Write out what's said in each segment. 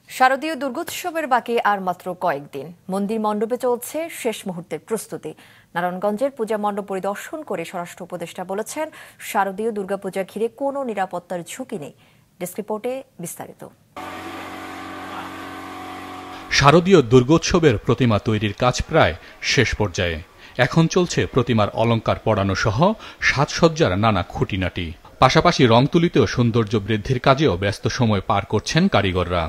শারদীয় দুর্গোৎসবের বাকি আর মাত্র কয়েকদিন। মন্দির মণ্ডপে চলছে শেষ মুহূর্তের প্রস্তুতি। নারায়ণগঞ্জের পূজা মণ্ডপ পরিদর্শন করে স্বরাষ্ট্র উপদেষ্টা বলেছেন, শারদীয় দুর্গাপূজা ঘিরে কোনো নিরাপত্তার ঝুঁকি নেই। ডেস্ক রিপোর্টে বিস্তারিত। শারদীয় দুর্গোৎসবের প্রতিমা তৈরির কাজ প্রায় শেষ পর্যায়ে। এখন চলছে প্রতিমার অলংকার পড়ানো সহ সাজসজ্জার নানা খুঁটিনাটি। পাশাপাশি রং তুলিতেও সৌন্দর্য বৃদ্ধির কাজেও ব্যস্ত সময় পার করছেন কারিগররা।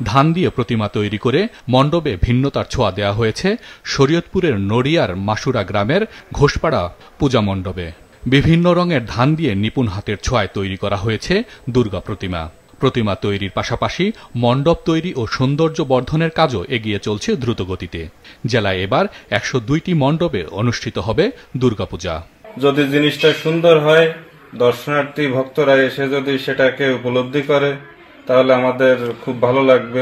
ধান দিয়ে প্রতিমা তৈরি করে মণ্ডপে ভিন্নতার ছোঁয়া দেওয়া হয়েছে শরীয়তপুরের নড়িয়ার মাসুরা গ্রামের ঘোষপাড়া পূজা মণ্ডপে। বিভিন্ন রঙের ধান দিয়ে নিপুণ হাতের ছোঁয়ায় তৈরি করা হয়েছে দুর্গা প্রতিমা। প্রতিমা তৈরির পাশাপাশি মণ্ডপ তৈরি ও সৌন্দর্য বর্ধনের কাজও এগিয়ে চলছে দ্রুতগতিতে। জেলায় এবার ১০২টি মণ্ডপে অনুষ্ঠিত হবে দুর্গাপূজা। যদি জিনিসটা সুন্দর হয়, দর্শনার্থী ভক্তরা এসে যদি সেটাকে উপলব্ধি করে, তাহলে আমাদের খুব ভালো লাগবে।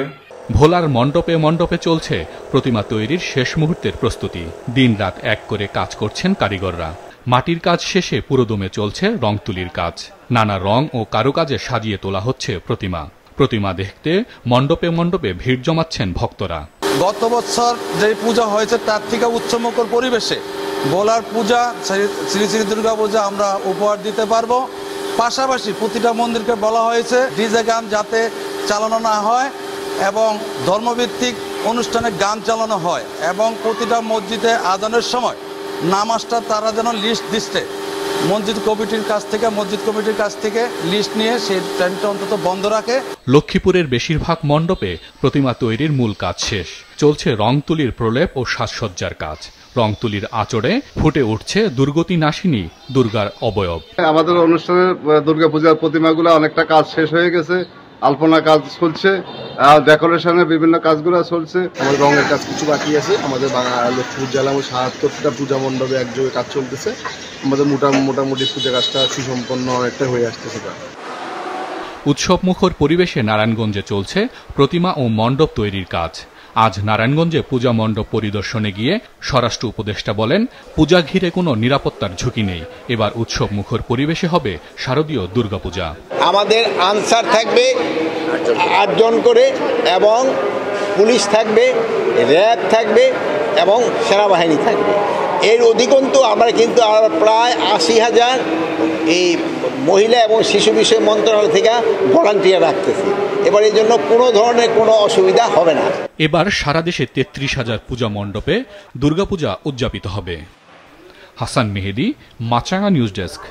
ভোলার মণ্ডপে মণ্ডপে চলছে প্রতিমা তৈরির শেষ মুহূর্তের প্রস্তুতি। দিনরাত এক করে কাজ করছেন কারিগররা। মাটির কাজ শেষে পুরোদমে চলছে রং তুলির কাজ। নানা রং ও কারুকাজে সাজিয়ে তোলা হচ্ছে প্রতিমা। প্রতিমা দেখতে মণ্ডপে মণ্ডপে ভিড় জমাচ্ছেন ভক্তরা। গত বছর যে পূজা হয়েছে তার থেকে উৎসবমুখর পরিবেশে ভোলার পূজা, শ্রী শ্রী দুর্গা পূজা আমরা উপহার দিতে পারবো। পাশাপাশি প্রতিটা মন্দিরকে বলা হয়েছে ডিজে গান যাতে চালানো না হয় এবং ধর্মভিত্তিক অনুষ্ঠানে গান চালানো হয়, এবং প্রতিটা মসজিদে আজানের সময় নামাজটা তারা যেন লিস্ট দিচ্ছে মসজিদ কমিটির কাছ থেকে লিস্ট নিয়ে সেই টাইমটা অন্তত বন্ধ রাখে। লক্ষ্মীপুরের বেশিরভাগ মণ্ডপে প্রতিমা তৈরির মূল কাজ শেষ। চলছে রং তুলির প্রলেপ ও সাজসজ্জার কাজ। রং তুলির আঁচড়ে ফুটে উঠছে দুর্গতি নাশিনী দুর্গার অবয়ব। আমাদের অনুষ্ঠানে দুর্গাপূজার প্রতিমাগুলো অনেকটা কাজ শেষ হয়ে গেছে। আলপনা কাজ চলছে, ডেকোরেশনের বিভিন্ন কাজগুলো চলছে। আমাদের রঙের কাজ কিছু বাকি আছে। আমাদের লক্ষ্মীপুর জেলা ৭৭টা পূজা মণ্ডপে একযোগে কাজ চলতেছে। আমাদের মোটামুটি পূজা কাজটা সুসম্পন্ন অনেকটা হয়ে আসতেছে। উৎসবমুখর পরিবেশে নারায়ণগঞ্জে চলছে প্রতিমা ও মণ্ডপ তৈরির কাজ। আজ নারায়ণগঞ্জে পূজা মণ্ডপ পরিদর্শনে গিয়ে স্বরাষ্ট্র উপদেষ্টা বলেন, পূজা ঘিরে কোনো নিরাপত্তার ঝুঁকি নেই। এবার উৎসবমুখর পরিবেশে হবে শারদীয় দুর্গাপূজা। আমাদের আনসার থাকবে ৮ জন করে, এবং পুলিশ থাকবে, র্যাব থাকবে এবং সেনাবাহিনী থাকবে। এর অধিকন্তু আমরা কিন্তু প্রায় ৮০,০০০ এই মহিলা এবং শিশু বিষয় মন্ত্রণালয় থেকে ভলান্টিয়ার রাখতেছি। এবার এই জন্য কোনো ধরনের কোনো অসুবিধা হবে না। এবার সারা দেশে ৩৩,০০০ পূজা মণ্ডপে দুর্গাপূজা উদযাপিত হবে। হাসান মেহেদি, মাছরাঙা নিউজ ডেস্ক।